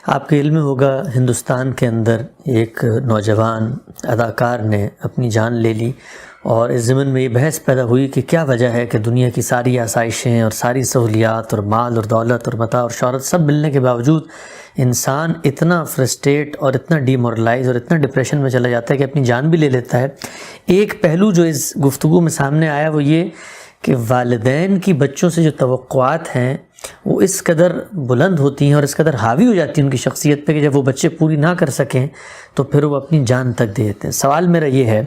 آپ کے علم میں ہوگا ہندوستان کے اندر ایک نوجوان اداکار نے اپنی جان لے لی، اور اس ضمن میں یہ بحث پیدا ہوئی کہ کیا وجہ ہے کہ دنیا کی ساری آسائشیں اور ساری سہولیات اور مال اور دولت اور متاع اور شہرت سب ملنے کے باوجود انسان اتنا فرسٹریٹ اور اتنا ڈی مورلائز اور اتنا ڈپریشن میں چلا جاتا ہے کہ اپنی جان بھی لے لیتا ہے۔ ایک پہلو جو اس گفتگو میں سامنے آیا وہ یہ کہ والدین کی بچوں سے جو توقعات ہیں وہ اس قدر بلند ہوتی ہیں اور اس قدر حاوی ہو جاتی ہیں ان کی شخصیت پہ کہ جب وہ بچے پوری نہ کر سکیں تو پھر وہ اپنی جان تک دے دیتے ہیں۔ سوال میرا یہ ہے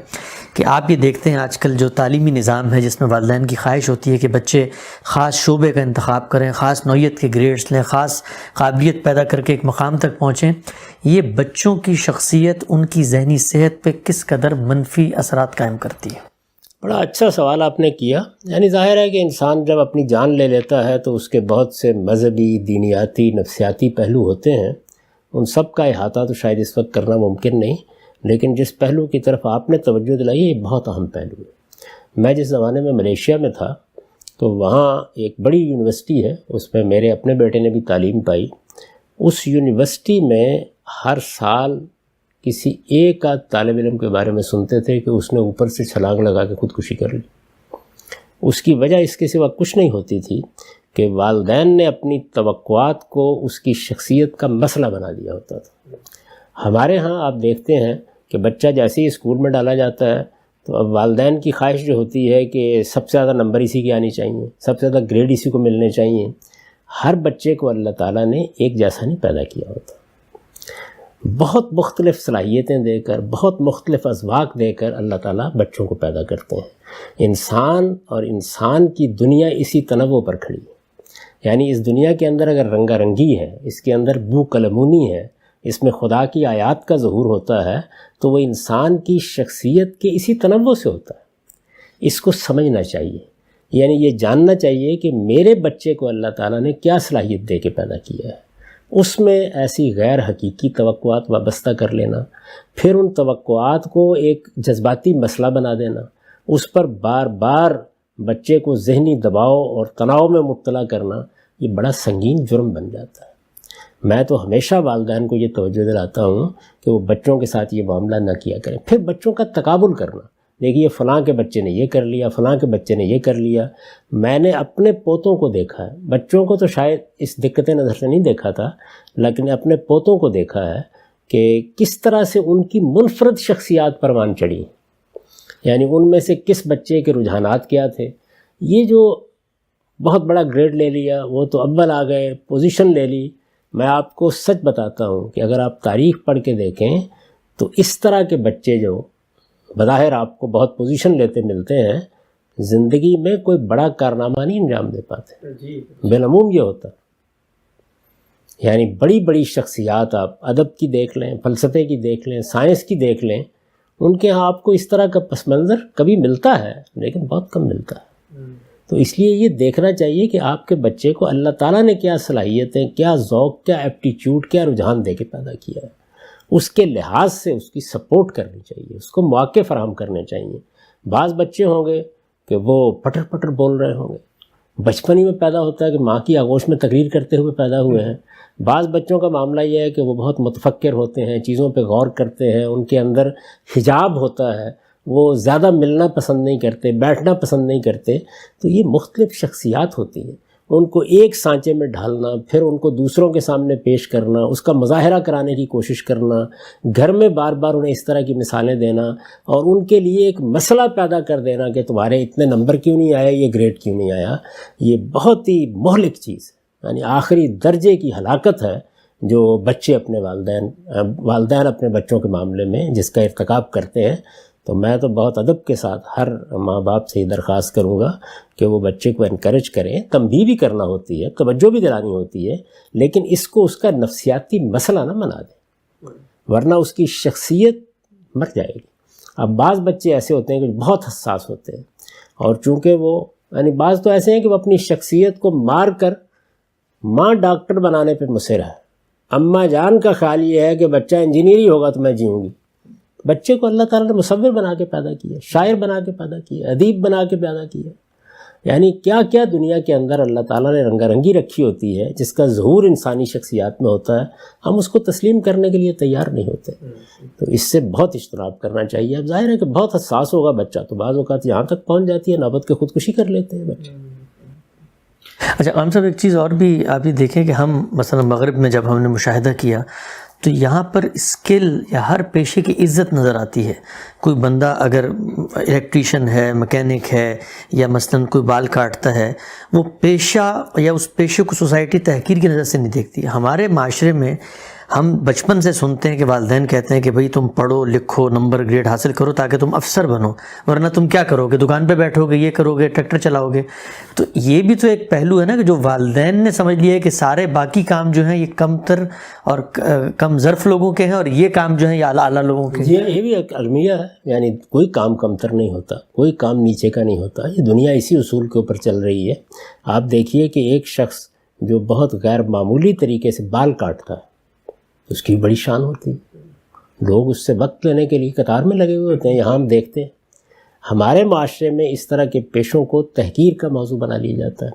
کہ آپ یہ دیکھتے ہیں آج کل جو تعلیمی نظام ہے جس میں والدین کی خواہش ہوتی ہے کہ بچے خاص شعبے کا انتخاب کریں، خاص نوعیت کے گریڈز لیں، خاص قابلیت پیدا کر کے ایک مقام تک پہنچیں، یہ بچوں کی شخصیت، ان کی ذہنی صحت پہ کس قدر منفی اثرات قائم کرتی ہے؟ بڑا اچھا سوال آپ نے کیا۔ یعنی ظاہر ہے کہ انسان جب اپنی جان لے لیتا ہے تو اس کے بہت سے مذہبی، دینیاتی، نفسیاتی پہلو ہوتے ہیں، ان سب کا احاطہ تو شاید اس وقت کرنا ممکن نہیں، لیکن جس پہلو کی طرف آپ نے توجہ دلائی یہ بہت اہم پہلو ہے۔ میں جس زمانے میں ملیشیا میں تھا تو وہاں ایک بڑی یونیورسٹی ہے، اس میں میرے اپنے بیٹے نے بھی تعلیم پائی۔ اس یونیورسٹی میں ہر سال کسی ایک آدھ طالب علم کے بارے میں سنتے تھے کہ اس نے اوپر سے چھلانگ لگا کے خودکشی کر لی۔ اس کی وجہ اس کے سوا کچھ نہیں ہوتی تھی کہ والدین نے اپنی توقعات کو اس کی شخصیت کا مسئلہ بنا دیا ہوتا تھا۔ ہمارے ہاں آپ دیکھتے ہیں کہ بچہ جیسے ہی اسکول میں ڈالا جاتا ہے تو اب والدین کی خواہش جو ہوتی ہے کہ سب سے زیادہ نمبر اسی کی آنی چاہیے، سب سے زیادہ گریڈ اسی کو ملنے چاہیے۔ ہر بچے کو اللہ تعالیٰ نے ایک جیسا نہیں پیدا کیا ہوتا، بہت مختلف صلاحیتیں دے کر، بہت مختلف اذواق دے کر اللہ تعالیٰ بچوں کو پیدا کرتے ہیں۔ انسان اور انسان کی دنیا اسی تنوع پر کھڑی ہے۔ یعنی اس دنیا کے اندر اگر رنگا رنگی ہے، اس کے اندر بو قلمونی ہے، اس میں خدا کی آیات کا ظہور ہوتا ہے، تو وہ انسان کی شخصیت کے اسی تنوع سے ہوتا ہے۔ اس کو سمجھنا چاہیے، یعنی یہ جاننا چاہیے کہ میرے بچے کو اللہ تعالیٰ نے کیا صلاحیت دے کے پیدا کیا ہے۔ اس میں ایسی غیر حقیقی توقعات وابستہ کر لینا، پھر ان توقعات کو ایک جذباتی مسئلہ بنا دینا، اس پر بار بار بچے کو ذہنی دباؤ اور تناؤ میں مبتلا کرنا، یہ بڑا سنگین جرم بن جاتا ہے۔ میں تو ہمیشہ والدین کو یہ توجہ دلاتا ہوں کہ وہ بچوں کے ساتھ یہ معاملہ نہ کیا کریں۔ پھر بچوں کا تقابل کرنا، دیکھیے فلاں کے بچے نے یہ کر لیا، فلاں کے بچے نے یہ کر لیا۔ میں نے اپنے پوتوں کو دیکھا ہے، بچوں کو تو شاید اس دقت نظر سے نہیں دیکھا تھا، لیکن اپنے پوتوں کو دیکھا ہے کہ کس طرح سے ان کی منفرد شخصیات پروان چڑھی، یعنی ان میں سے کس بچے کے رجحانات کیا تھے۔ یہ جو بہت بڑا گریڈ لے لیا، وہ تو اول آ گئے، پوزیشن لے لی۔ میں آپ کو سچ بتاتا ہوں کہ اگر آپ تاریخ پڑھ کے دیکھیں تو اس طرح کے بچے جو بظاہر آپ کو بہت پوزیشن لیتے ملتے ہیں، زندگی میں کوئی بڑا کارنامہ نہیں انجام دے پاتے۔ بالعموم یہ ہوتا، یعنی بڑی بڑی شخصیات آپ ادب کی دیکھ لیں، فلسفے کی دیکھ لیں، سائنس کی دیکھ لیں، ان کے ہاں آپ کو اس طرح کا پس منظر کبھی ملتا ہے لیکن بہت کم ملتا ہے۔ تو اس لیے یہ دیکھنا چاہیے کہ آپ کے بچے کو اللہ تعالیٰ نے کیا صلاحیتیں، کیا ذوق، کیا ایپٹیچیوڈ، کیا رجحان دے کے پیدا کیا ہے۔ اس کے لحاظ سے اس کی سپورٹ کرنی چاہیے، اس کو مواقع فراہم کرنے چاہیے۔ بعض بچے ہوں گے کہ وہ پٹر پٹر بول رہے ہوں گے، بچپن ہی میں پیدا ہوتا ہے کہ ماں کی آغوش میں تقریر کرتے ہوئے پیدا ہوئے ہیں۔ بعض بچوں کا معاملہ یہ ہے کہ وہ بہت متفکر ہوتے ہیں، چیزوں پہ غور کرتے ہیں، ان کے اندر حجاب ہوتا ہے، وہ زیادہ ملنا پسند نہیں کرتے، بیٹھنا پسند نہیں کرتے۔ تو یہ مختلف شخصیات ہوتی ہیں، ان کو ایک سانچے میں ڈھالنا، پھر ان کو دوسروں کے سامنے پیش کرنا، اس کا مظاہرہ کرانے کی کوشش کرنا، گھر میں بار بار انہیں اس طرح کی مثالیں دینا اور ان کے لیے ایک مسئلہ پیدا کر دینا کہ تمہارے اتنے نمبر کیوں نہیں آیا، یہ گریڈ کیوں نہیں آیا، یہ بہت ہی مہلک چیز ہے، یعنی آخری درجے کی ہلاکت ہے جو بچے اپنے والدین اپنے بچوں کے معاملے میں جس کا ارتکاب کرتے ہیں۔ تو میں تو بہت ادب کے ساتھ ہر ماں باپ سے یہ درخواست کروں گا کہ وہ بچے کو انکریج کریں، تنبیہ بھی کرنا ہوتی ہے، توجہ بھی دلانی ہوتی ہے، لیکن اس کو اس کا نفسیاتی مسئلہ نہ بنا دیں، ورنہ اس کی شخصیت مر جائے گی۔ اب بعض بچے ایسے ہوتے ہیں کہ بہت حساس ہوتے ہیں، اور چونکہ وہ یعنی بعض تو ایسے ہیں کہ وہ اپنی شخصیت کو مار کر ماں ڈاکٹر بنانے پہ مصر ہے۔ اماں جان کا خیال یہ ہے کہ بچہ انجینئر ہی ہوگا تو میں جیوں گی۔ بچے کو اللہ تعالیٰ نے مصور بنا کے پیدا کیا، شاعر بنا کے پیدا کیا، ادیب بنا کے پیدا کیا۔ یعنی کیا کیا دنیا کے اندر اللہ تعالیٰ نے رنگا رنگی رکھی ہوتی ہے جس کا ظہور انسانی شخصیات میں ہوتا ہے، ہم اس کو تسلیم کرنے کے لیے تیار نہیں ہوتے. تو اس سے بہت اجتناب کرنا چاہیے. اب ظاہر ہے کہ بہت حساس ہوگا بچہ تو بعض اوقات یہاں تک پہنچ جاتی ہے نوبت کے خودکشی کر لیتے ہیں بچے. اچھا عام صاحب، ایک چیز اور بھی آپ یہ دیکھیں کہ ہم مثلا مغرب میں جب ہم نے مشاہدہ کیا تو یہاں پر اسکل یا ہر پیشے کی عزت نظر آتی ہے. کوئی بندہ اگر الیکٹریشین ہے، مکینک ہے، یا مثلا کوئی بال کاٹتا ہے، وہ پیشہ یا اس پیشے کو سوسائٹی تحقیر کی نظر سے نہیں دیکھتی. ہمارے معاشرے میں ہم بچپن سے سنتے ہیں کہ والدین کہتے ہیں کہ بھئی تم پڑھو لکھو، نمبر گریڈ حاصل کرو تاکہ تم افسر بنو، ورنہ تم کیا کرو گے، دکان پہ بیٹھو گے، یہ کرو گے، ٹریکٹر چلاؤ گے. تو یہ بھی تو ایک پہلو ہے نا کہ جو والدین نے سمجھ لیا ہے کہ سارے باقی کام جو ہیں یہ کم تر اور کم ظرف لوگوں کے ہیں اور یہ کام جو ہیں یہ اعلیٰ لوگوں کے ہیں. جی یہ بھی ایک المیہ ہے. یعنی کوئی کام کمتر نہیں ہوتا، کوئی کام نیچے کا نہیں ہوتا. یہ دنیا اسی اصول کے اوپر چل رہی ہے. آپ دیکھیے کہ ایک شخص جو بہت غیر معمولی طریقے سے بال کاٹتا ہے اس کی بڑی شان ہوتی ہے. لوگ اس سے وقت لینے کے لیے قطار میں لگے ہوئے ہوتے ہیں. یہاں ہم دیکھتے ہیں ہمارے معاشرے میں اس طرح کے پیشوں کو تحقیر کا موضوع بنا لیا جاتا ہے.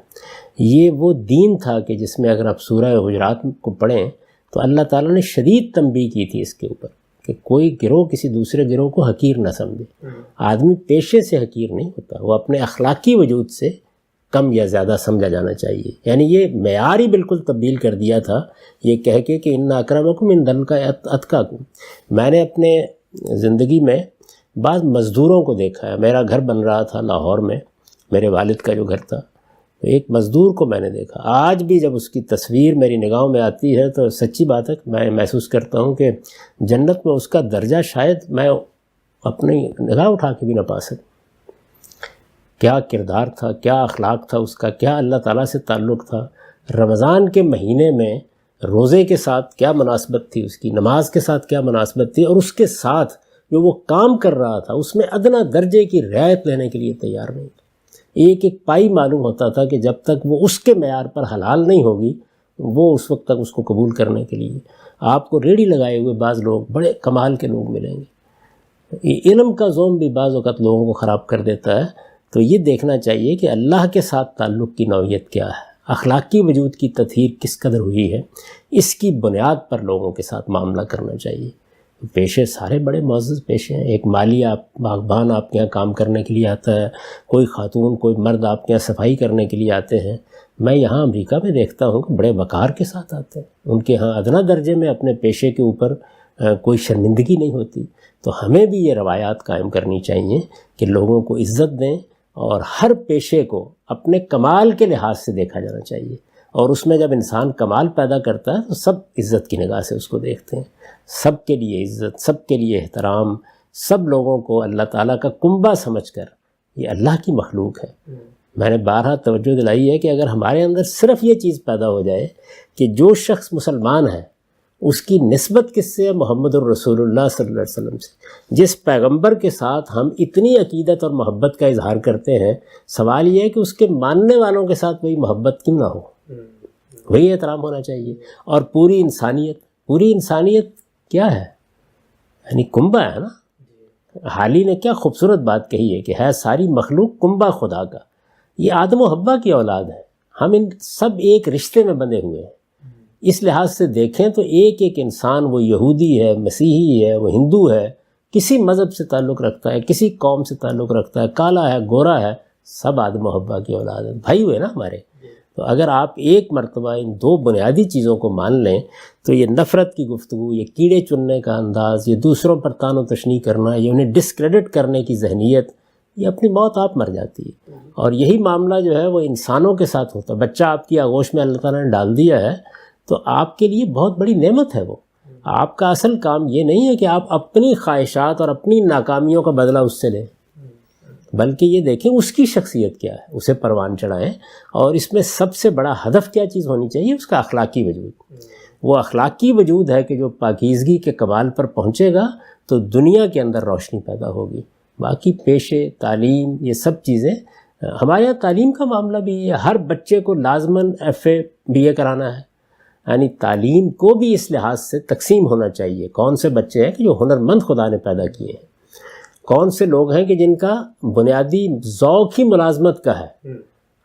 یہ وہ دین تھا کہ جس میں اگر آپ سورہ حجرات کو پڑھیں تو اللہ تعالیٰ نے شدید تنبیہ کی تھی اس کے اوپر کہ کوئی گروہ کسی دوسرے گروہ کو حقیر نہ سمجھے. آدمی پیشے سے حقیر نہیں ہوتا، وہ اپنے اخلاقی وجود سے کم یا زیادہ سمجھا جانا چاہیے. یعنی یہ معیار ہی بالکل تبدیل کر دیا تھا یہ کہہ کے کہ ان اکرمکم عند اللہ اتقاکم. میں نے اپنے زندگی میں بعض مزدوروں کو دیکھا ہے. میرا گھر بن رہا تھا لاہور میں، میرے والد کا جو گھر تھا، تو ایک مزدور کو میں نے دیکھا. آج بھی جب اس کی تصویر میری نگاہوں میں آتی ہے تو سچی بات ہے میں محسوس کرتا ہوں کہ جنت میں اس کا درجہ شاید میں اپنی نگاہ اٹھا کے بھی نہ پا سکوں. کیا کردار تھا، کیا اخلاق تھا اس کا، کیا اللہ تعالیٰ سے تعلق تھا. رمضان کے مہینے میں روزے کے ساتھ کیا مناسبت تھی اس کی، نماز کے ساتھ کیا مناسبت تھی، اور اس کے ساتھ جو وہ کام کر رہا تھا اس میں ادنا درجے کی رعایت لینے کے لیے تیار نہیں تھا. ایک ایک پائی معلوم ہوتا تھا کہ جب تک وہ اس کے معیار پر حلال نہیں ہوگی وہ اس وقت تک اس کو قبول کرنے کے لیے. آپ کو ریڑھی لگائے ہوئے بعض لوگ بڑے کمال کے لوگ ملیں گے. علم کا زوم بھی بعض اوقات لوگوں کو خراب کر دیتا ہے. تو یہ دیکھنا چاہیے کہ اللہ کے ساتھ تعلق کی نوعیت کیا ہے، اخلاقی وجود کی تطہیر کس قدر ہوئی ہے، اس کی بنیاد پر لوگوں کے ساتھ معاملہ کرنا چاہیے. پیشے سارے بڑے معزز پیشے ہیں. ایک مالی باغبان آپ کے یہاں کام کرنے کے لیے آتا ہے، کوئی خاتون کوئی مرد آپ کے یہاں صفائی کرنے کے لیے آتے ہیں. میں یہاں امریکہ میں دیکھتا ہوں کہ بڑے وقار کے ساتھ آتے ہیں. ان کے ہاں ادنا درجے میں اپنے پیشے کے اوپر کوئی شرمندگی نہیں ہوتی. تو ہمیں بھی یہ روایات قائم کرنی چاہیے کہ لوگوں کو عزت دیں اور ہر پیشے کو اپنے کمال کے لحاظ سے دیکھا جانا چاہیے. اور اس میں جب انسان کمال پیدا کرتا ہے تو سب عزت کی نگاہ سے اس کو دیکھتے ہیں. سب کے لیے عزت، سب کے لیے احترام، سب لوگوں کو اللہ تعالیٰ کا کنبہ سمجھ کر یہ اللہ کی مخلوق ہے. میں نے بارہا توجہ دلائی ہے کہ اگر ہمارے اندر صرف یہ چیز پیدا ہو جائے کہ جو شخص مسلمان ہے اس کی نسبت کس سے ہے؟ محمد الرسول اللہ صلی اللہ علیہ وسلم سے. جس پیغمبر کے ساتھ ہم اتنی عقیدت اور محبت کا اظہار کرتے ہیں، سوال یہ ہے کہ اس کے ماننے والوں کے ساتھ وہی محبت کیوں نہ ہو، وہی احترام ہونا چاہیے. اور پوری انسانیت کیا ہے؟ یعنی کنبہ ہے نا. حالی نے کیا خوبصورت بات کہی ہے کہ ہے ساری مخلوق کنبہ خدا کا. یہ آدم و حوا کی اولاد ہے. ہم ان سب ایک رشتے میں بندھے ہوئے ہیں. اس لحاظ سے دیکھیں تو ایک ایک انسان، وہ یہودی ہے، مسیحی ہے، وہ ہندو ہے، کسی مذہب سے تعلق رکھتا ہے، کسی قوم سے تعلق رکھتا ہے، کالا ہے، گورا ہے، سب آدم و حوا کی اولاد ہے، بھائی ہوئے نا ہمارے. تو اگر آپ ایک مرتبہ ان دو بنیادی چیزوں کو مان لیں تو یہ نفرت کی گفتگو، یہ کیڑے چننے کا انداز، یہ دوسروں پر تان و تشنیع کرنا، یہ انہیں ڈسکریڈٹ کرنے کی ذہنیت، یہ اپنی موت آپ مر جاتی ہے. اور یہی معاملہ جو ہے وہ انسانوں کے ساتھ ہوتا ہے. بچہ آپ کی آغوش میں اللہ تعالیٰ نے ڈال دیا ہے تو آپ کے لیے بہت بڑی نعمت ہے. وہ آپ کا اصل کام یہ نہیں ہے کہ آپ اپنی خواہشات اور اپنی ناکامیوں کا بدلہ اس سے لیں، بلکہ یہ دیکھیں اس کی شخصیت کیا ہے، اسے پروان چڑھائیں. اور اس میں سب سے بڑا ہدف کیا چیز ہونی چاہیے؟ اس کا اخلاقی وجود. وہ اخلاقی وجود ہے کہ جو پاکیزگی کے کمال پر پہنچے گا تو دنیا کے اندر روشنی پیدا ہوگی. باقی پیشے، تعلیم، یہ سب چیزیں، ہمارے یہاں تعلیم کا معاملہ بھی ہے. ہر بچے کو لازماً FA BA کرانا ہے. یعنی تعلیم کو بھی اس لحاظ سے تقسیم ہونا چاہیے. کون سے بچے ہیں کہ جو ہنرمند خدا نے پیدا کیے ہیں، کون سے لوگ ہیں کہ جن کا بنیادی ذوق ہی ملازمت کا ہے،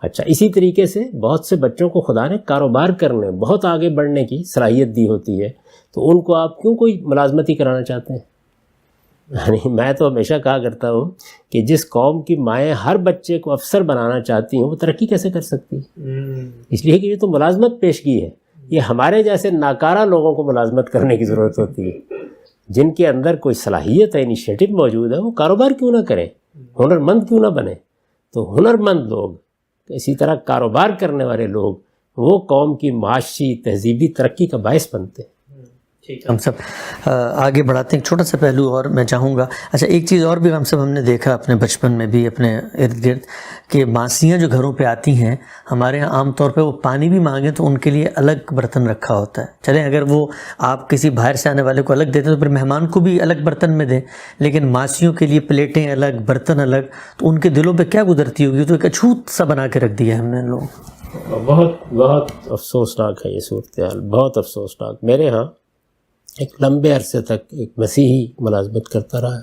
اچھا، اسی طریقے سے بہت سے بچوں کو خدا نے کاروبار کرنے، بہت آگے بڑھنے کی صلاحیت دی ہوتی ہے، تو ان کو آپ کیوں کوئی ملازمتی کرانا چاہتے ہیں؟ یعنی میں تو ہمیشہ کہا کرتا ہوں کہ جس قوم کی مائیں ہر بچے کو افسر بنانا چاہتی ہیں وہ ترقی کیسے کر سکتی ہیں؟ اس لیے کہ یہ تو ملازمت پیشگی ہے. یہ ہمارے جیسے ناکارہ لوگوں کو ملازمت کرنے کی ضرورت ہوتی ہے. جن کے اندر کوئی صلاحیت ہے، انیشیٹو موجود ہے، وہ کاروبار کیوں نہ کریں، ہنرمند کیوں نہ بنیں. تو ہنرمند لوگ، اسی طرح کاروبار کرنے والے لوگ، وہ قوم کی معاشی تہذیبی ترقی کا باعث بنتے ہیں. ہم سب آگے بڑھاتے ہیں. ایک چھوٹا سا پہلو اور میں چاہوں گا. اچھا، ایک چیز اور بھی ہم نے دیکھا اپنے بچپن میں بھی اپنے ارد گرد کہ ماسیاں جو گھروں پہ آتی ہیں ہمارے یہاں عام طور پہ وہ پانی بھی مانگیں تو ان کے لیے الگ برتن رکھا ہوتا ہے. چلیں اگر وہ آپ کسی باہر سے آنے والے کو الگ دیتے تو پھر مہمان کو بھی الگ برتن میں دیں، لیکن ماسیوں کے لیے پلیٹیں الگ، برتن الگ. تو ان کے دلوں پہ کیا گزرتی ہوگی؟ تو ایک اچھوت سا بنا کے رکھ دیا ہم نے لوگ. بہت افسوسناک ہے یہ صورتحال، بہت افسوسناک. میرے ہاں ایک لمبے عرصے تک ایک مسیحی ملازمت کرتا رہا.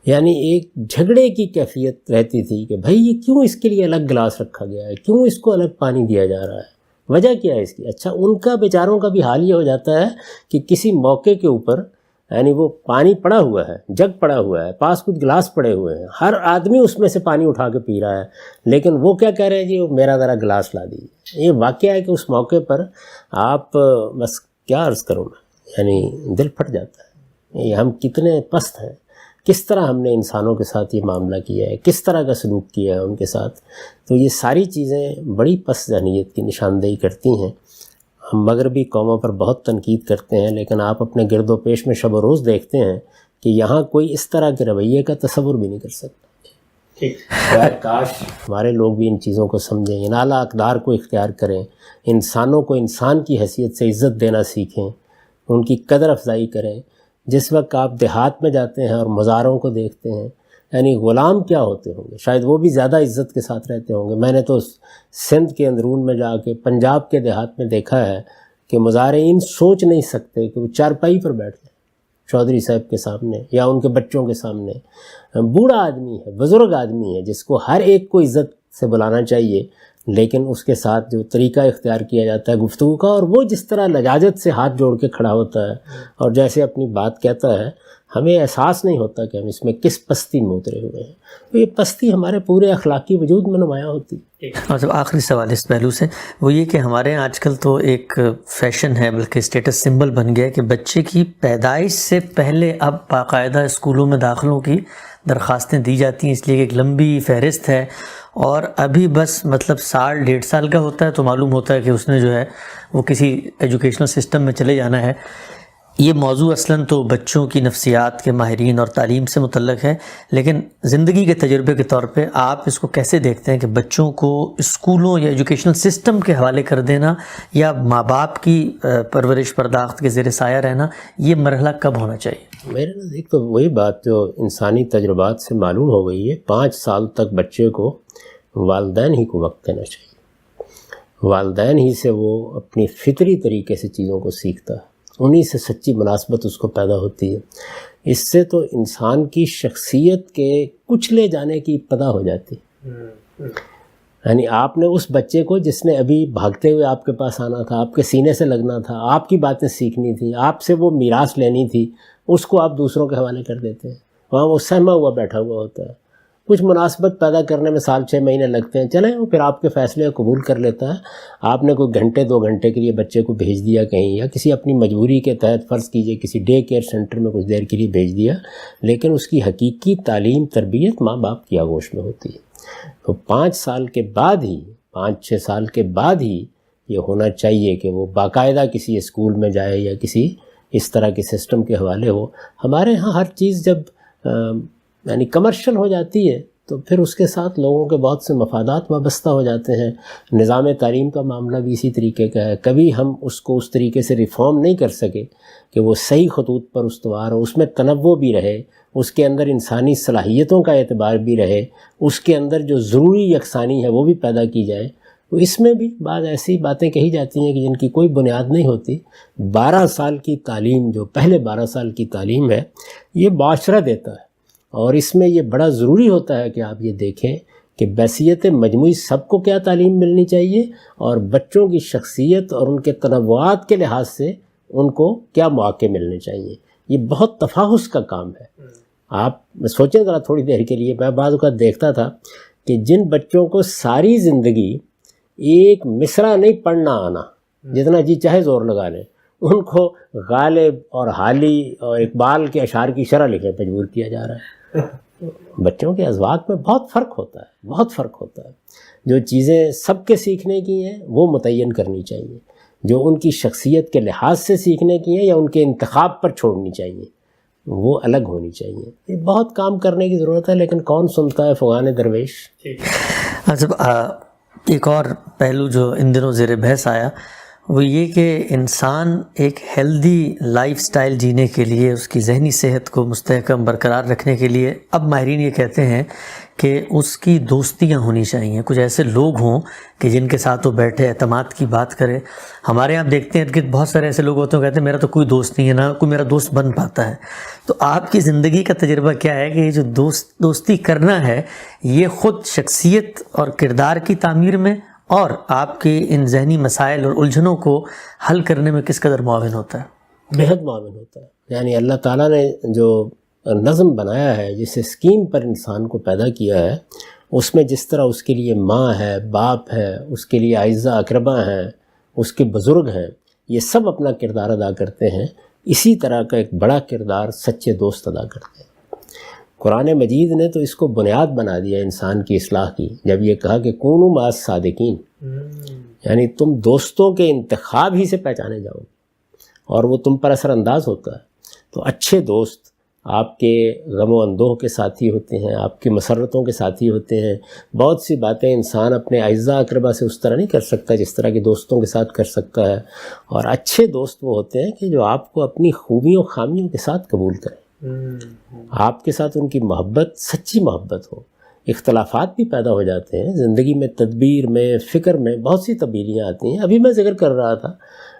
یعنی ایک جھگڑے کی کیفیت رہتی تھی کہ بھائی یہ کیوں اس کے لیے الگ گلاس رکھا گیا ہے، کیوں اس کو الگ پانی دیا جا رہا ہے، وجہ کیا ہے اس کی. اچھا، ان کا بیچاروں کا بھی حال یہ ہو جاتا ہے کہ کسی موقع کے اوپر یعنی وہ پانی پڑا ہوا ہے، جگ پڑا ہوا ہے، پاس کچھ گلاس پڑے ہوئے ہیں، ہر آدمی اس میں سے پانی اٹھا کے پی رہا ہے، لیکن وہ کیا کہہ رہے ہیں جی میرا ذرا گلاس لا دیجیے. یہ واقعہ ہے کہ اس موقع پر آپ بس کیا عرض کروں میں، یعنی دل پھٹ جاتا ہے. یہ ہم کتنے پست ہیں، کس طرح ہم نے انسانوں کے ساتھ یہ معاملہ کیا ہے، کس طرح کا سلوک کیا ہے ان کے ساتھ. تو یہ ساری چیزیں بڑی پست ذہنیت کی نشاندہی کرتی ہیں. ہم مغربی قوموں پر بہت تنقید کرتے ہیں، لیکن آپ اپنے گرد و پیش میں شب و روز دیکھتے ہیں کہ یہاں کوئی اس طرح کے رویے کا تصور بھی نہیں کر سکتا. کاش ہمارے لوگ بھی ان چیزوں کو سمجھیں، ان اعلیٰ اقدار کو اختیار کریں، انسانوں کو انسان کی حیثیت سے عزت دینا سیکھیں، ان کی قدر افزائی کریں. جس وقت آپ دیہات میں جاتے ہیں اور مزاروں کو دیکھتے ہیں، یعنی غلام کیا ہوتے ہوں گے، شاید وہ بھی زیادہ عزت کے ساتھ رہتے ہوں گے. میں نے تو سندھ کے اندرون میں جا کے پنجاب کے دیہات میں دیکھا ہے کہ مزارعین سوچ نہیں سکتے کہ وہ چارپائی پر بیٹھ جائیں چودھری صاحب کے سامنے یا ان کے بچوں کے سامنے. بوڑھا آدمی ہے، بزرگ آدمی ہے، جس کو ہر ایک کو عزت سے بلانا چاہیے، لیکن اس کے ساتھ جو طریقہ اختیار کیا جاتا ہے گفتگو کا، اور وہ جس طرح لجاجت سے ہاتھ جوڑ کے کھڑا ہوتا ہے اور جیسے اپنی بات کہتا ہے، ہمیں احساس نہیں ہوتا کہ ہم اس میں کس پستی میں اترے ہوئے ہیں. تو یہ پستی ہمارے پورے اخلاقی وجود میں نمایاں ہوتی ہے. اور جب آخری سوال اس پہلو سے وہ یہ کہ ہمارے یہاں آج کل تو ایک فیشن ہے، بلکہ اسٹیٹس سمبل بن گیا ہے کہ بچے کی پیدائش سے پہلے اب باقاعدہ اسکولوں میں داخلوں کی درخواستیں دی جاتی ہیں، اس لیے کہ ایک لمبی فہرست ہے. اور ابھی بس مطلب سال 1.5 سال کا ہوتا ہے تو معلوم ہوتا ہے کہ اس نے جو ہے وہ کسی ایجوکیشنل سسٹم میں چلے جانا ہے. یہ موضوع اصلاً تو بچوں کی نفسیات کے ماہرین اور تعلیم سے متعلق ہے، لیکن زندگی کے تجربے کے طور پہ آپ اس کو کیسے دیکھتے ہیں کہ بچوں کو اسکولوں یا ایجوکیشنل سسٹم کے حوالے کر دینا یا ماں باپ کی پرورش پرداخت کے زیر سایہ رہنا، یہ مرحلہ کب ہونا چاہیے؟ میرے نزدیک تو وہی بات جو انسانی تجربات سے معلوم ہو گئی ہے، 5 سال تک بچے کو والدین ہی کو وقت دینا چاہیے. والدین ہی سے وہ اپنی فطری طریقے سے چیزوں کو سیکھتا ہے، انہی سے سچی مناسبت اس کو پیدا ہوتی ہے. اس سے تو انسان کی شخصیت کے کچلے جانے کی ابتدا ہو جاتی ہے. یعنی آپ نے اس بچے کو جس نے ابھی بھاگتے ہوئے آپ کے پاس آنا تھا، آپ کے سینے سے لگنا تھا، آپ کی باتیں سیکھنی تھی، آپ سے وہ میراث لینی تھی، اس کو آپ دوسروں کے حوالے کر دیتے ہیں. وہاں وہ سہما ہوا بیٹھا ہوا ہوتا ہے. کچھ مناسبت پیدا کرنے میں 6 مہینے لگتے ہیں، چلیں وہ پھر آپ کے فیصلے کو قبول کر لیتا ہے. آپ نے کوئی گھنٹے 2 گھنٹے کے لیے بچے کو بھیج دیا کہیں، یا کسی اپنی مجبوری کے تحت فرض کیجئے کسی ڈے کیئر سینٹر میں کچھ دیر کے لیے بھیج دیا، لیکن اس کی حقیقی تعلیم تربیت ماں باپ کی آغوش میں ہوتی ہے. تو 5 سال کے بعد ہی، 5-6 سال کے بعد ہی یہ ہونا چاہیے کہ وہ باقاعدہ کسی اسکول میں جائے یا کسی اس طرح کے سسٹم کے حوالے ہو. ہمارے ہاں ہر چیز جب یعنی کمرشل ہو جاتی ہے تو پھر اس کے ساتھ لوگوں کے بہت سے مفادات وابستہ ہو جاتے ہیں. نظام تعلیم کا معاملہ بھی اسی طریقے کا ہے. کبھی ہم اس کو اس طریقے سے ریفارم نہیں کر سکے کہ وہ صحیح خطوط پر استوار ہو، اس میں تنوع بھی رہے، اس کے اندر انسانی صلاحیتوں کا اعتبار بھی رہے، اس کے اندر جو ضروری یکسانی ہے وہ بھی پیدا کی جائے. تو اس میں بھی بعض ایسی باتیں کہی جاتی ہیں کہ جن کی کوئی بنیاد نہیں ہوتی. 12 سال کی تعلیم، جو پہلے 12 سال کی تعلیم ہے، یہ معاشرہ دیتا ہے، اور اس میں یہ بڑا ضروری ہوتا ہے کہ آپ یہ دیکھیں کہ بحیثیت مجموعی سب کو کیا تعلیم ملنی چاہیے اور بچوں کی شخصیت اور ان کے تنوعات کے لحاظ سے ان کو کیا مواقع ملنے چاہیے. یہ بہت تفاحص کا کام ہے. آپ سوچیں ذرا تھوڑی دیر کے لیے. میں بعض اوقات دیکھتا تھا کہ جن بچوں کو ساری زندگی ایک مصرع نہیں پڑھنا آنا، جتنا جی چاہے زور لگا لیں، ان کو غالب اور حالی اور اقبال کے اشعار کی شرح لکھنے پہ مجبور کیا جا رہا ہے. بچوں کے اذواق میں بہت فرق ہوتا ہے، بہت فرق ہوتا ہے. جو چیزیں سب کے سیکھنے کی ہیں وہ متعین کرنی چاہیے، جو ان کی شخصیت کے لحاظ سے سیکھنے کی ہیں یا ان کے انتخاب پر چھوڑنی چاہیے وہ الگ ہونی چاہیے. یہ بہت کام کرنے کی ضرورت ہے، لیکن کون سنتا ہے فغان درویش. جب ایک اور پہلو جو ان دنوں زیر بحث آیا وہ یہ کہ انسان ایک ہیلدی لائف سٹائل جینے کے لیے، اس کی ذہنی صحت کو مستحکم برقرار رکھنے کے لیے اب ماہرین یہ کہتے ہیں کہ اس کی دوستیاں ہونی چاہیے. کچھ ایسے لوگ ہوں کہ جن کے ساتھ وہ بیٹھے اعتماد کی بات کرے. ہمارے یہاں دیکھتے ہیں کہ بہت سارے ایسے لوگ ہوتے ہیں کہتے ہیں میرا تو کوئی دوست نہیں ہے، نہ کوئی میرا دوست بن پاتا ہے. تو آپ کی زندگی کا تجربہ کیا ہے کہ یہ جو دوستی کرنا ہے یہ خود شخصیت اور کردار کی تعمیر میں اور آپ کے ان ذہنی مسائل اور الجھنوں کو حل کرنے میں کس قدر معاون ہوتا ہے؟ بہت معاون ہوتا ہے. یعنی اللہ تعالیٰ نے جو نظم بنایا ہے، جس اسکیم پر انسان کو پیدا کیا ہے، اس میں جس طرح اس کے لیے ماں ہے، باپ ہے، اس کے لیے اعزاء اقربا ہیں، اس کے بزرگ ہیں، یہ سب اپنا کردار ادا کرتے ہیں. اسی طرح کا ایک بڑا کردار سچے دوست ادا کرتے ہیں. قرآن مجید نے تو اس کو بنیاد بنا دیا انسان کی اصلاح کی، جب یہ کہا کہ کونوا مع الصادقین، یعنی تم دوستوں کے انتخاب ہی سے پہچانے جاؤ اور وہ تم پر اثر انداز ہوتا ہے. تو اچھے دوست آپ کے غم و اندوہ کے ساتھی ہوتے ہیں، آپ کی مسرتوں کے ساتھی ہوتے ہیں. بہت سی باتیں انسان اپنے اعزاء اقربا سے اس طرح نہیں کر سکتا جس طرح کے دوستوں کے ساتھ کر سکتا ہے. اور اچھے دوست وہ ہوتے ہیں کہ جو آپ کو اپنی خوبیوں خامیوں کے ساتھ قبول کریں، آپ کے ساتھ ان کی محبت سچی محبت ہو. اختلافات بھی پیدا ہو جاتے ہیں زندگی میں، تدبیر میں، فکر میں بہت سی تبدیلیاں آتی ہیں. ابھی میں ذکر کر رہا تھا،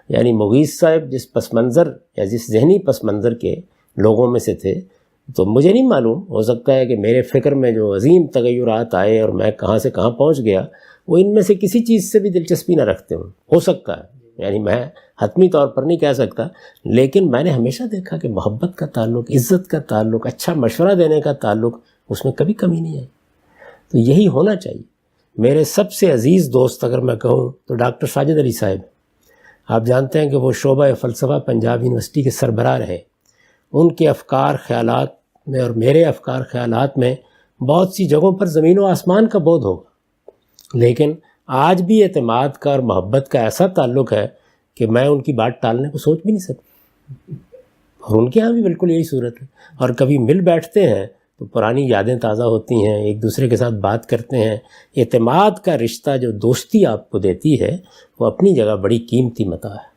یعنی مغیث صاحب جس پس منظر یا جس ذہنی پس منظر کے لوگوں میں سے تھے، تو مجھے نہیں معلوم، ہو سکتا ہے کہ میرے فکر میں جو عظیم تغیرات آئے اور میں کہاں سے کہاں پہنچ گیا وہ ان میں سے کسی چیز سے بھی دلچسپی نہ رکھتے ہوں، ہو سکتا ہے. یعنی میں حتمی طور پر نہیں کہہ سکتا، لیکن میں نے ہمیشہ دیکھا کہ محبت کا تعلق، عزت کا تعلق، اچھا مشورہ دینے کا تعلق، اس میں کبھی کمی نہیں ہے. تو یہی ہونا چاہیے. میرے سب سے عزیز دوست اگر میں کہوں تو ڈاکٹر ساجد علی صاحب. آپ جانتے ہیں کہ وہ شعبہ فلسفہ پنجاب یونیورسٹی کے سربراہ رہے. ان کے افکار خیالات میں اور میرے افکار خیالات میں بہت سی جگہوں پر زمین و آسمان کا بعد ہوگا، لیکن آج بھی اعتماد کا اور محبت کا ایسا تعلق ہے کہ میں ان کی بات ٹالنے کو سوچ بھی نہیں سکتا. اور ان کے ہاں بھی بالکل یہی صورت ہے. اور کبھی مل بیٹھتے ہیں تو پرانی یادیں تازہ ہوتی ہیں، ایک دوسرے کے ساتھ بات کرتے ہیں. اعتماد کا رشتہ جو دوستی آپ کو دیتی ہے وہ اپنی جگہ بڑی قیمتی متاع ہے.